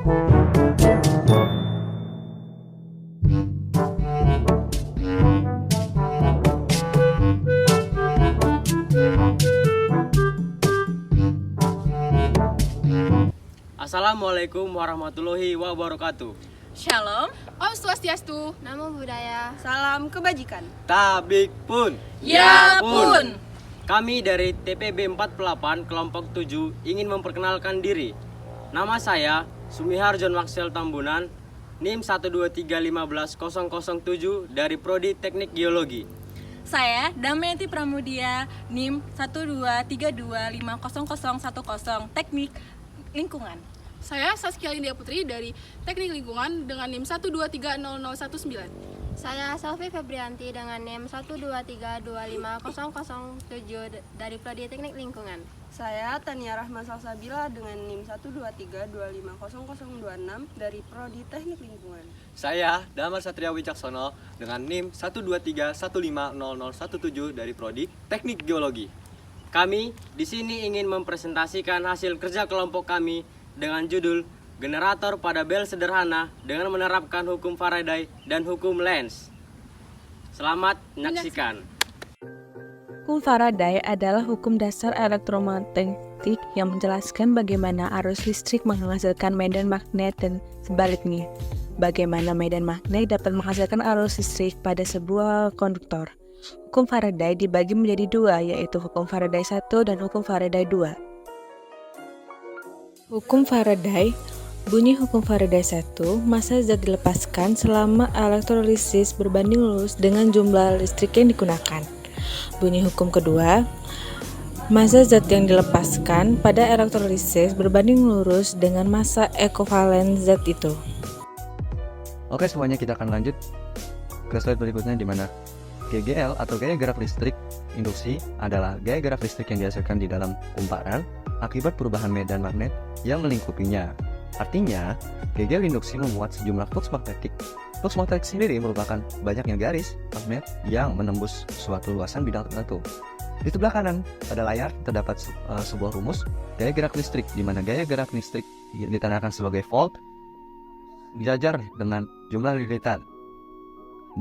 Assalamualaikum warahmatullahi wabarakatuh. Shalom, Om Swastiastu, Namo Buddhaya, salam kebajikan. Tabik pun. ya pun. Kami dari TPB 48 kelompok 7 ingin memperkenalkan diri. Nama saya Sumihar John Maxwell Tambunan, NIM 123151007 dari Prodi Teknik Geologi. Saya Damayanti Pramudia, NIM 123250010 Teknik Lingkungan. Saya Saskia Lindia Putri dari Teknik Lingkungan dengan NIM 1230019. saya Selvi Febrianti dengan NIM 123250007 dari Prodi Teknik Lingkungan. Saya Tania Rahma Salsabila dengan NIM 123250026 dari Prodi Teknik Lingkungan. Saya Damar Satria Wicaksono dengan NIM 123150017 dari Prodi Teknik Geologi. Kami di sini ingin mempresentasikan hasil kerja kelompok kami dengan judul Generator pada bel sederhana dengan menerapkan hukum Faraday dan hukum Lenz. Selamat menyaksikan. Hukum Faraday adalah hukum dasar elektromagnetik yang menjelaskan bagaimana arus listrik menghasilkan medan magnet dan sebaliknya. Bagaimana medan magnet dapat menghasilkan arus listrik pada sebuah konduktor. Hukum Faraday dibagi menjadi dua, yaitu hukum Faraday 1 dan hukum Faraday 2. Hukum Faraday. Bunyi hukum Faraday 1, massa zat dilepaskan selama elektrolisis berbanding lurus dengan jumlah listrik yang digunakan. Bunyi hukum kedua, massa zat yang dilepaskan pada elektrolisis berbanding lurus dengan massa ekivalen zat itu. Oke, semuanya kita akan lanjut ke slide berikutnya, di mana GGL atau gaya gerak listrik induksi adalah gaya gerak listrik yang dihasilkan di dalam kumparan akibat perubahan medan magnet yang melingkupinya. Artinya, GGL induksi memuat sejumlah flux magnetik. Flux magnetik sendiri merupakan banyaknya garis magnet yang menembus suatu luasan bidang tertentu. Di sebelah kanan pada layar terdapat sebuah rumus gaya gerak listrik, di mana gaya gerak listrik ditandai sebagai volt dijajar dengan jumlah lilitan.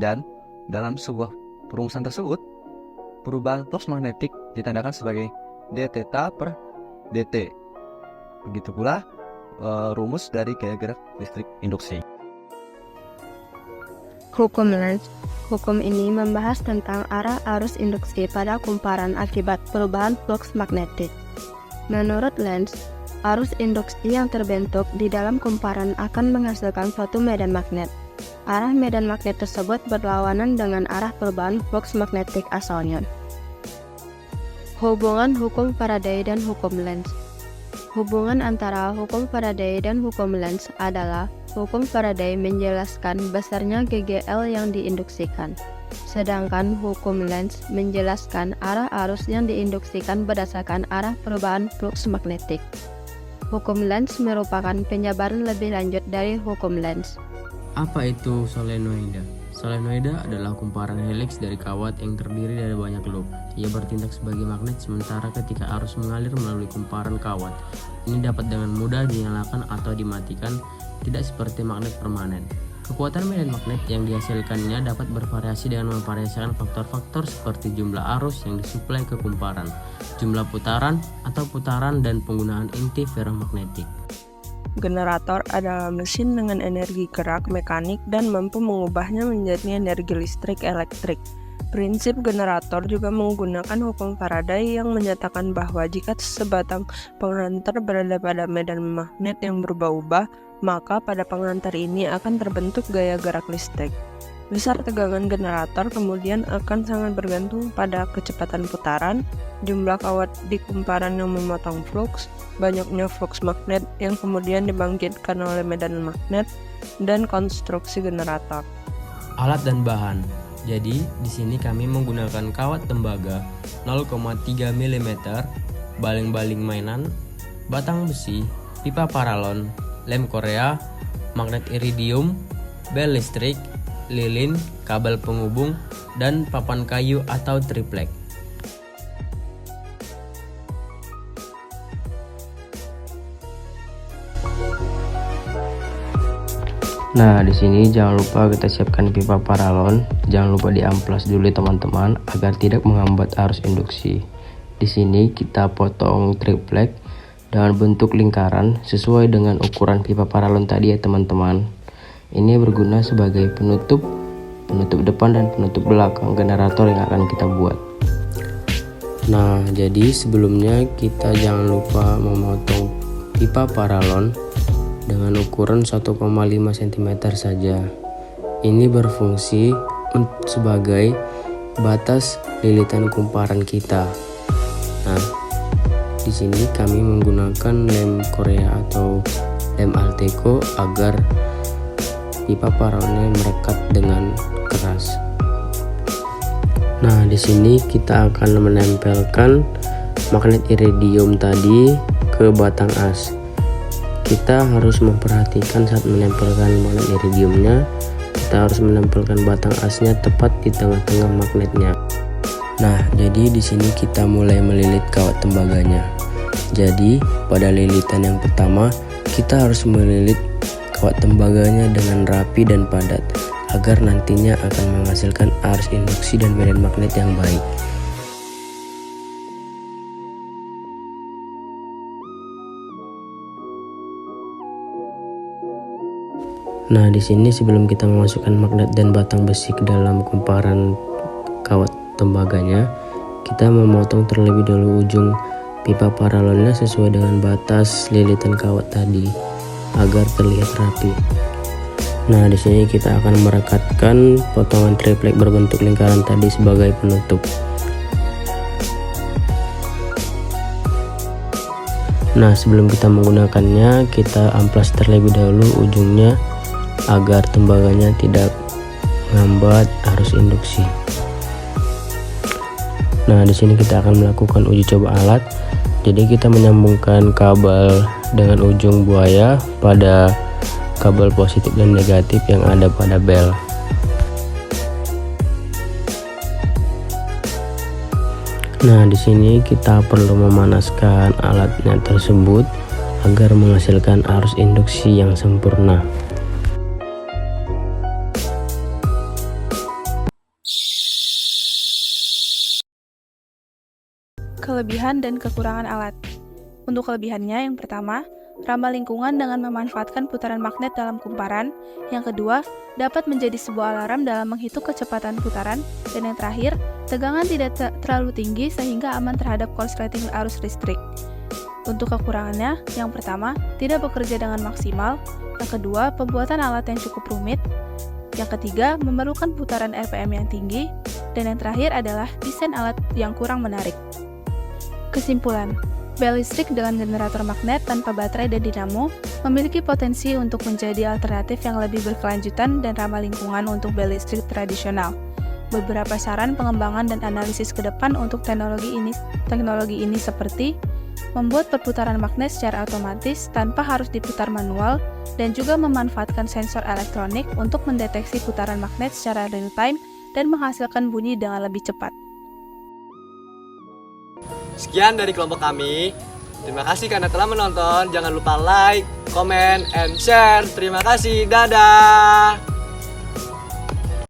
Dan dalam sebuah perumusan tersebut, perubahan flux magnetik ditandakan sebagai d theta per dt. Begitu pula rumus dari gaya gerak listrik induksi. Hukum Lenz. Hukum ini membahas tentang arah arus induksi pada kumparan akibat perubahan flux magnetik. Menurut Lenz, arus induksi yang terbentuk di dalam kumparan akan menghasilkan suatu medan magnet. Arah medan magnet tersebut berlawanan dengan arah perubahan flux magnetik asalnya. Hubungan hukum Faraday dan hukum Lenz. Hubungan antara hukum Faraday dan hukum Lenz adalah hukum Faraday menjelaskan besarnya GGL yang diinduksikan, sedangkan hukum Lenz menjelaskan arah arus yang diinduksikan berdasarkan arah perubahan flux magnetik. Hukum Lenz merupakan penjabaran lebih lanjut dari hukum Lenz. Apa itu solenoida? Solenoida adalah kumparan helix dari kawat yang terdiri dari banyak loop. Ia bertindak sebagai magnet sementara ketika arus mengalir melalui kumparan kawat. Ini dapat dengan mudah dinyalakan atau dimatikan, tidak seperti magnet permanen. Kekuatan medan magnet yang dihasilkannya dapat bervariasi dengan memvariasikan faktor-faktor seperti jumlah arus yang disuplai ke kumparan, jumlah putaran atau putaran, dan penggunaan inti ferromagnetik. Generator adalah mesin dengan energi gerak mekanik dan mampu mengubahnya menjadi energi listrik elektrik. Prinsip generator juga menggunakan hukum Faraday yang menyatakan bahwa jika sebatang pengantar berada pada medan magnet yang berubah-ubah, maka pada pengantar ini akan terbentuk gaya gerak listrik. Besar tegangan generator kemudian akan sangat bergantung pada kecepatan putaran, jumlah kawat di kumparan yang memotong flux, banyaknya flux magnet yang kemudian dibangkitkan oleh medan magnet, dan konstruksi generator. Alat dan bahan. Jadi, di sini kami menggunakan kawat tembaga 0,3 mm, baling-baling mainan, batang besi, pipa paralon, lem Korea, magnet iridium, bel listrik, lilin, kabel penghubung, dan papan kayu atau triplek. Nah, di sini jangan lupa kita siapkan pipa paralon. Jangan lupa diamplas dulu teman-teman agar tidak menghambat arus induksi. Di sini kita potong triplek dengan bentuk lingkaran sesuai dengan ukuran pipa paralon tadi ya teman-teman. Ini berguna sebagai penutup depan dan penutup belakang generator yang akan kita buat. Nah, jadi sebelumnya kita jangan lupa memotong pipa paralon dengan ukuran 1,5 cm saja. Ini berfungsi sebagai batas lilitan kumparan kita. Nah, di sini kami menggunakan lem Korea atau lem Alteco agar pipa paralonnya merekat dengan keras. Nah, di sini kita akan menempelkan magnet iridium tadi ke batang as. Kita harus memperhatikan saat menempelkan magnet iridiumnya, kita harus menempelkan batang asnya tepat di tengah-tengah magnetnya. Nah, jadi di sini kita mulai melilit kawat tembaganya. Jadi, pada lilitan yang pertama, kita harus melilit kawat tembaganya dengan rapi dan padat, agar nantinya akan menghasilkan arus induksi dan medan magnet yang baik. Nah, di sini sebelum kita memasukkan magnet dan batang besi ke dalam kumparan kawat tembaganya, kita memotong terlebih dahulu ujung pipa paralonnya sesuai dengan batas lilitan kawat tadi agar terlihat rapi. Nah, di sini kita akan merekatkan potongan triplek berbentuk lingkaran tadi sebagai penutup. Nah, sebelum kita menggunakannya, kita amplas terlebih dahulu ujungnya agar tembaganya tidak menghambat arus induksi. Nah, di sini kita akan melakukan uji coba alat. Jadi kita menyambungkan kabel dengan ujung buaya pada kabel positif dan negatif yang ada pada bel. Nah, di sini kita perlu memanaskan alatnya tersebut agar menghasilkan arus induksi yang sempurna. Kelebihan dan kekurangan alat. Untuk kelebihannya, yang pertama, ramah lingkungan dengan memanfaatkan putaran magnet dalam kumparan. Yang kedua, dapat menjadi sebuah alarm dalam menghitung kecepatan putaran. Dan yang terakhir, tegangan tidak terlalu tinggi sehingga aman terhadap korsleting arus listrik. Untuk kekurangannya, yang pertama, tidak bekerja dengan maksimal. Yang kedua, pembuatan alat yang cukup rumit. Yang ketiga, memerlukan putaran RPM yang tinggi. Dan yang terakhir adalah desain alat yang kurang menarik. Kesimpulan, bel listrik dengan generator magnet tanpa baterai dan dinamo memiliki potensi untuk menjadi alternatif yang lebih berkelanjutan dan ramah lingkungan untuk bel listrik tradisional. Beberapa saran pengembangan dan analisis ke depan untuk teknologi ini seperti membuat perputaran magnet secara otomatis tanpa harus diputar manual dan juga memanfaatkan sensor elektronik untuk mendeteksi putaran magnet secara real time dan menghasilkan bunyi dengan lebih cepat. Sekian dari kelompok kami. Terima kasih karena telah menonton. Jangan lupa like, comment, and share. Terima kasih. Dadah.